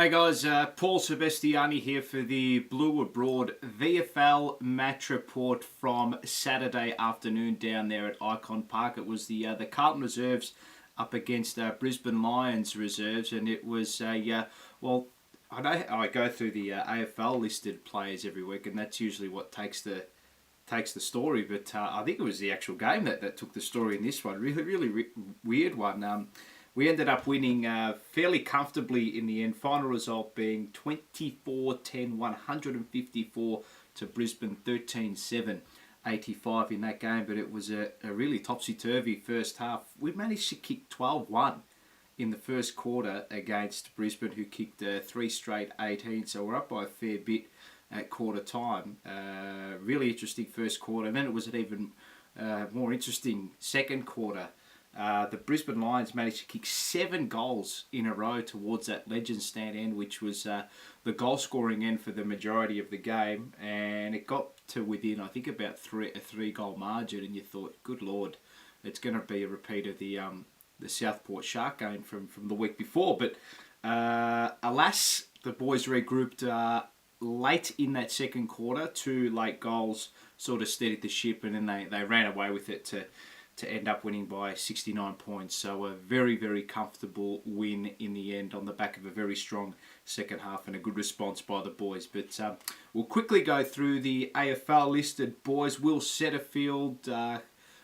G'day guys, Paul Sebastiani here for the Blue Abroad VFL match report from Saturday afternoon down there at Icon Park. It was the Carlton reserves up against Brisbane Lions reserves, and it was well, I know I go through the AFL listed players every week, and that's usually what takes the story. But I think it was the actual game that took the story in this one. Really weird one. We ended up winning fairly comfortably in the end. Final result being 24-10, 154 to Brisbane, 13-7, 85 in that game. But it was a really topsy-turvy first half. We managed to kick 12-1 in the first quarter against Brisbane, who kicked 3 straight 18. So we're up by a fair bit at quarter time. Really interesting first quarter. And then it was an even more interesting second quarter. The Brisbane Lions managed to kick 7 goals in a row towards that Legends stand end, which was the goal scoring end for the majority of the game, and it got to within, I think, about a 3-goal margin, and you thought, good lord, it's going to be a repeat of the Southport Shark game from the week before. But alas, the boys regrouped late in that second quarter. 2 late goals sort of steadied the ship, and then they ran away with it to end up winning by 69 points. So a very comfortable win in the end on the back of a very strong second half and a good response by the boys. But we'll quickly go through the AFL listed boys. Will Setterfield,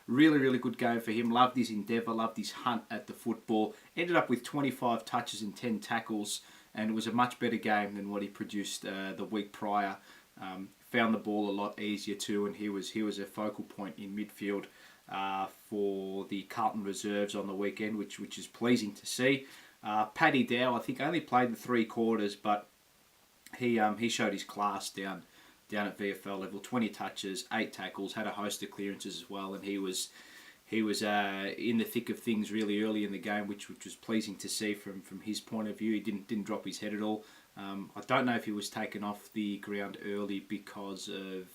really good game for him. Loved his endeavour, loved his hunt at the football. Ended up with 25 touches and 10 tackles, and it was a much better game than what he produced the week prior. Found the ball a lot easier too, and he was a focal point in midfield for the Carlton reserves on the weekend, which is pleasing to see. Paddy Dow, I think, only played the 3 quarters, but he showed his class down at VFL level. 20 touches, 8 tackles, had a host of clearances as well, and he was in the thick of things really early in the game, which was pleasing to see from his point of view. He didn't drop his head at all. I don't know if he was taken off the ground early because of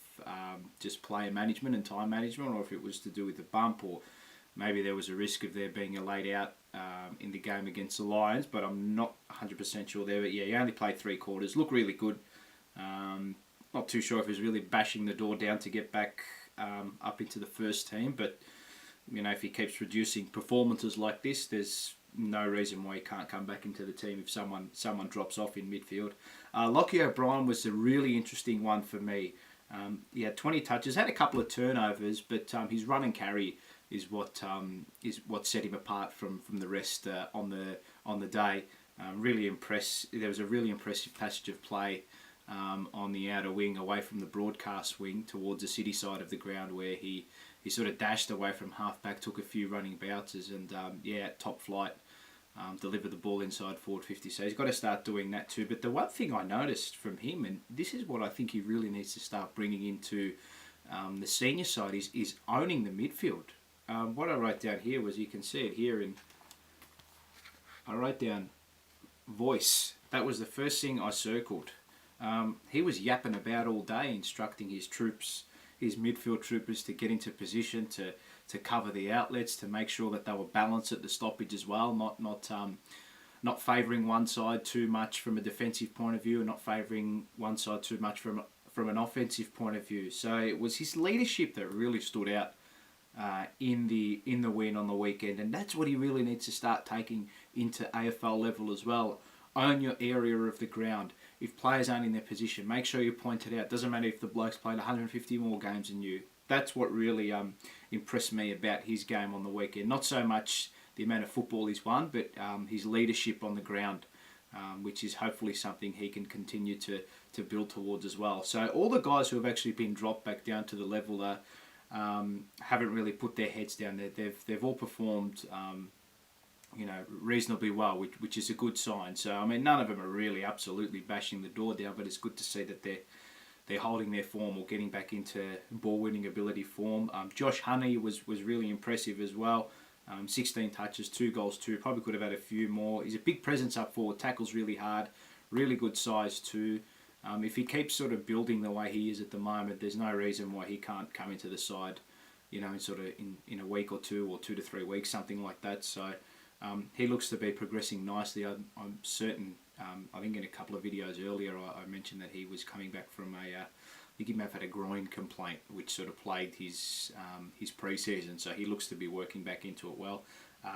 just player management and time management, or if it was to do with the bump, or maybe there was a risk of there being a laid out in the game against the Lions, but I'm not 100% sure there. But yeah, he only played 3 quarters. Looked really good. Not too sure if he was really bashing the door down to get back up into the first team, but you know, if he keeps producing performances like this, there's no reason why he can't come back into the team if someone drops off in midfield. Lockheed OBrien was a really interesting one for me. He had 20 touches, had a couple of turnovers, but his run and carry is what set him apart from the rest on the day. Really impressed. There was a really impressive passage of play on the outer wing, away from the broadcast wing, towards the city side of the ground, where he sort of dashed away from halfback, took a few running bounces, and top flight. Deliver the ball inside forward 50. So he's got to start doing that too. But the one thing I noticed from him, and this is what I think he really needs to start bringing into the senior side, is owning the midfield. What I wrote down here was, you can see it here, I wrote down voice. That was the first thing I circled. He was yapping about all day, instructing his troops, his midfield troopers, to get into position, to cover the outlets, to make sure that they were balanced at the stoppage as well, not favouring one side too much from a defensive point of view, and not favouring one side too much from an offensive point of view. So it was his leadership that really stood out in the win on the weekend, and that's what he really needs to start taking into AFL level as well. Own your area of the ground. If players aren't in their position, make sure you point it out. Doesn't matter if the bloke's played 150 more games than you. That's what really impressed me about his game on the weekend. Not so much the amount of football he's won, but his leadership on the ground, which is hopefully something he can continue to build towards as well. So all the guys who have actually been dropped back down to the level haven't really put their heads down. They've all performed reasonably well, which is a good sign. So I mean, none of them are really absolutely bashing the door down, but it's good to see that they're holding their form or getting back into ball-winning ability form. Josh Honey was really impressive as well. 16 touches, 2 goals too. Probably could have had a few more. He's a big presence up forward, tackles really hard, really good size too. If he keeps sort of building the way he is at the moment, there's no reason why he can't come into the side, in a week or 2 or 2 to 3 weeks, something like that. So he looks to be progressing nicely. I'm certain. I think in a couple of videos earlier, I mentioned that he was coming back from I think he may have had a groin complaint, which sort of plagued his pre-season. So he looks to be working back into it well.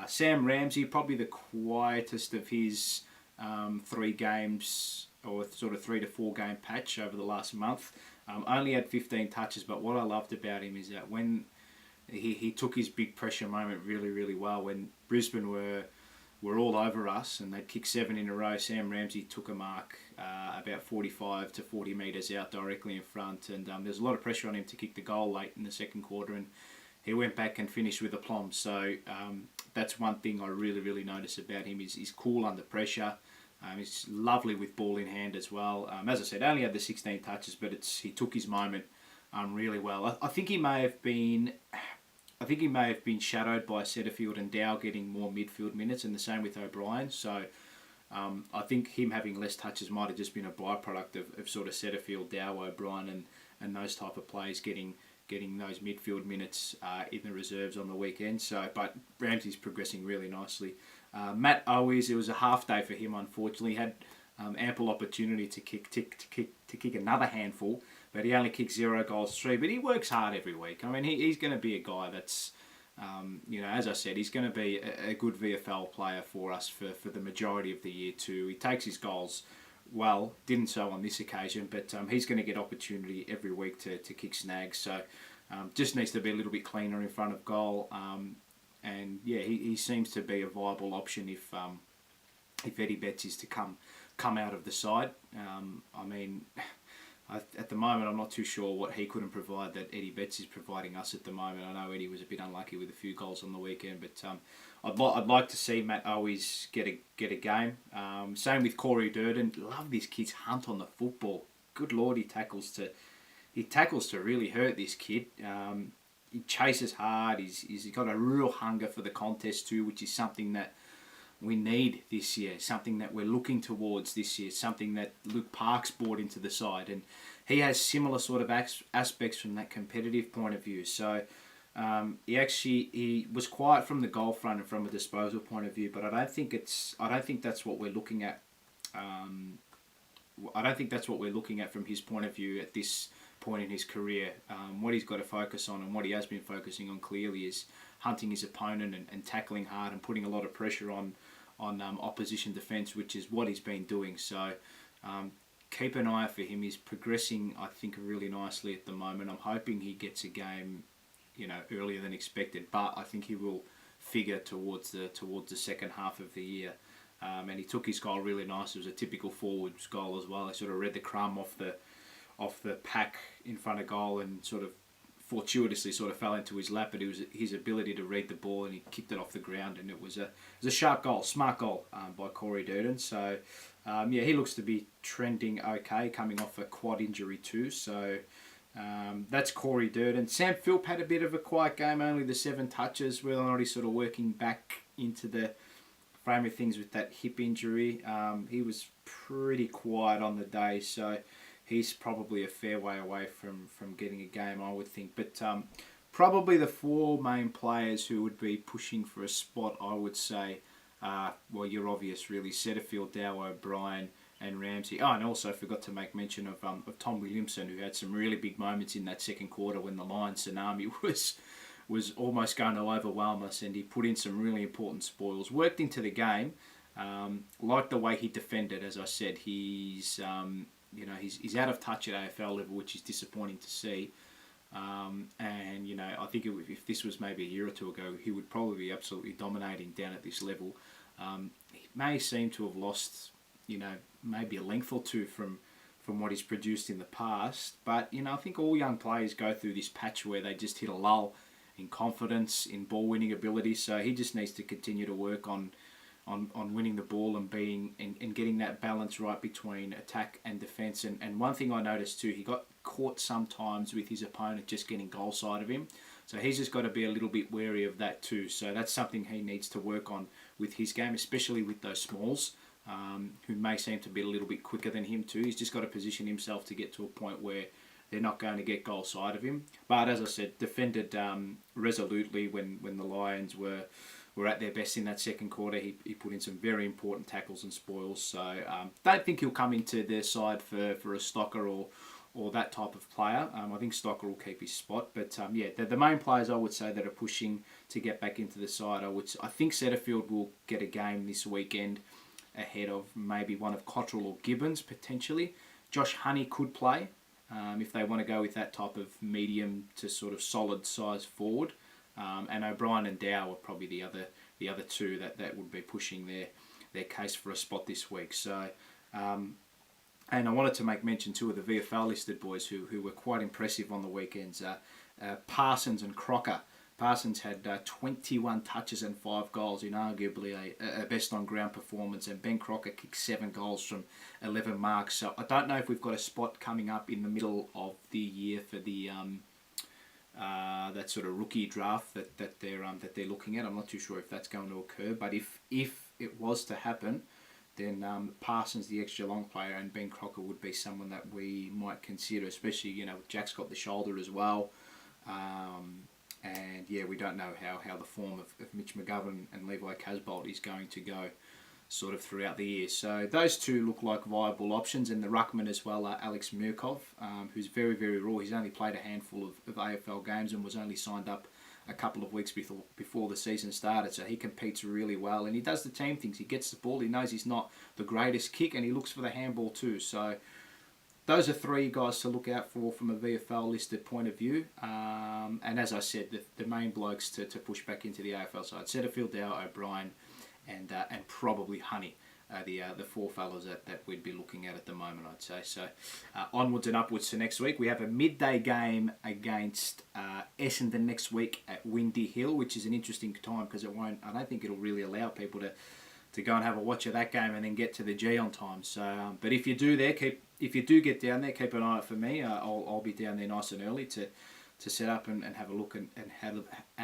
Sam Ramsey, probably the quietest of his 3 games, or sort of 3 to 4 game patch over the last month. Only had 15 touches, but what I loved about him is that when he took his big pressure moment really, really well. When Brisbane were all over us and they'd kicked 7 in a row, Sam Ramsey took a mark about 45 to 40 metres out directly in front, and there's a lot of pressure on him to kick the goal late in the second quarter, and he went back and finished with aplomb. So that's one thing I really, really notice about him. He's cool under pressure. He's lovely with ball in hand as well. As I said, only had the 16 touches, but he took his moment really well. I think he may have been shadowed by Setterfield and Dow getting more midfield minutes, and the same with O'Brien. So I think him having less touches might have just been a byproduct of sort of Setterfield, Dow, O'Brien, and those type of players getting those midfield minutes in the reserves on the weekend. So, but Ramsey's progressing really nicely. Matt Owies, it was a half day for him. Unfortunately, had ample opportunity to kick another handful, but he only kicked 0 goals, 3. But he works hard every week. I mean, he's going to be a guy that's, as I said, he's going to be a good VFL player for us for the majority of the year too. He takes his goals well, didn't so on this occasion, but he's going to get opportunity every week to kick snags. So just needs to be a little bit cleaner in front of goal. And yeah, he seems to be a viable option if Eddie Betts is to come out of the side. I mean, at the moment, I'm not too sure what he couldn't provide that Eddie Betts is providing us at the moment. I know Eddie was a bit unlucky with a few goals on the weekend, but I'd like to see Matt Owies get a game. Same with Corey Durden. Love this kid's hunt on the football. Good Lord, he tackles to really hurt this kid. He chases hard. He's got a real hunger for the contest too, which is something that we need this year, something that we're looking towards this year, something that Luke Park's brought into the side, and he has similar sort of aspects from that competitive point of view. So he was quiet from the goal front and from a disposal point of view, but I don't think that's what we're looking at. I don't think that's what we're looking at from his point of view at this point in his career. What he's got to focus on, and what he has been focusing on clearly, is hunting his opponent and tackling hard and putting a lot of pressure on opposition defence, which is what he's been doing. So keep an eye out for him. He's progressing, I think, really nicely at the moment. I'm hoping he gets a game, earlier than expected, but I think he will figure towards the second half of the year. And he took his goal really nice. It was a typical forwards goal as well. He sort of read the crumb off the pack in front of goal and sort of fortuitously sort of fell into his lap, but it was his ability to read the ball, and he kicked it off the ground, and it was a sharp goal, smart goal by Corey Durden. So he looks to be trending okay, coming off a quad injury too. So that's Corey Durden. Sam Philp had a bit of a quiet game, only the 7 touches. Whether or not he's sort of working back into the frame of things with that hip injury. He was pretty quiet on the day, so he's probably a fair way away from getting a game, I would think. But probably the 4 main players who would be pushing for a spot, I would say, you're obvious really, Setterfield, Dow, O'Brien and Ramsey. Oh, and also forgot to make mention of Tom Williamson, who had some really big moments in that second quarter when the Lions tsunami was almost going to overwhelm us, and he put in some really important spoils, worked into the game. Like the way he defended, as I said, he's out of touch at AFL level, which is disappointing to see. I think if this was maybe a year or 2 ago, he would probably be absolutely dominating down at this level. He may seem to have lost, maybe a length or 2 from what he's produced in the past. But, I think all young players go through this patch where they just hit a lull in confidence, in ball-winning ability. So he just needs to continue to work on winning the ball and getting that balance right between attack and defence. And one thing I noticed too, he got caught sometimes with his opponent just getting goal side of him. So he's just got to be a little bit wary of that too. So that's something he needs to work on with his game, especially with those smalls, who may seem to be a little bit quicker than him too. He's just got to position himself to get to a point where they're not going to get goal side of him. But as I said, defended resolutely when the Lions were were at their best in that second quarter. He put in some very important tackles and spoils. So don't think he'll come into their side for a Stocker or that type of player. I think Stocker will keep his spot. But yeah, the main players I would say that are pushing to get back into the side, I think Setterfield will get a game this weekend ahead of maybe one of Cottrell or Gibbons potentially. Josh Honey could play if they want to go with that type of medium to sort of solid size forward. And O'Brien and Dow are probably the other two that would be pushing their case for a spot this week. So. And I wanted to make mention too of the VFL listed boys who were quite impressive on the weekends. Parsons and Crocker. Parsons had 21 touches and 5 goals in arguably a best on ground performance, and Ben Crocker kicked 7 goals from 11 marks. So I don't know if we've got a spot coming up in the middle of the year for the that sort of rookie draft that they're looking at. I'm not too sure if that's going to occur, but if it was to happen, then Parsons, the extra long player, and Ben Crocker would be someone that we might consider, especially, Jack's got the shoulder as well. And yeah, we don't know how the form of Mitch McGovern and Levi Casbolt is going to go sort of throughout the year. So those two look like viable options, and the ruckman as well, Alex Murkov, who's very, very raw. He's only played a handful of AFL games and was only signed up a couple of weeks before the season started, so he competes really well, and he does the team things. He gets the ball, he knows he's not the greatest kick, and he looks for the handball too. So those are 3 guys to look out for from a VFL listed point of view. And as I said, the main blokes to push back into the AFL side: Setterfield, Dow, O'Brien, and probably Honey. The 4 fellas that we'd be looking at the moment, I'd say. So onwards and upwards to next week. We have a midday game against Essendon next week at Windy Hill, which is an interesting time because I don't think it'll really allow people to go and have a watch of that game and then get to the G on time. So, but if you do get down there, keep an eye out for me. I'll be down there nice and early to set up and have a look at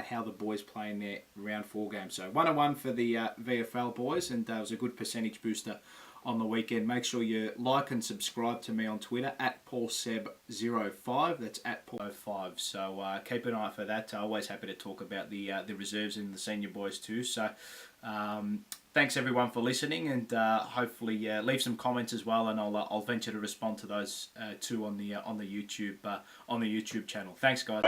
how the boys play in their round 4 game. So 1-1 for the VFL boys, and that was a good percentage booster on the weekend. Make sure you like and subscribe to me on Twitter at PaulSeb05. That's at Paul05. So keep an eye for that. Always happy to talk about the reserves and the senior boys too. So thanks everyone for listening, and hopefully leave some comments as well, and I'll venture to respond to those too on the YouTube channel. Thanks guys.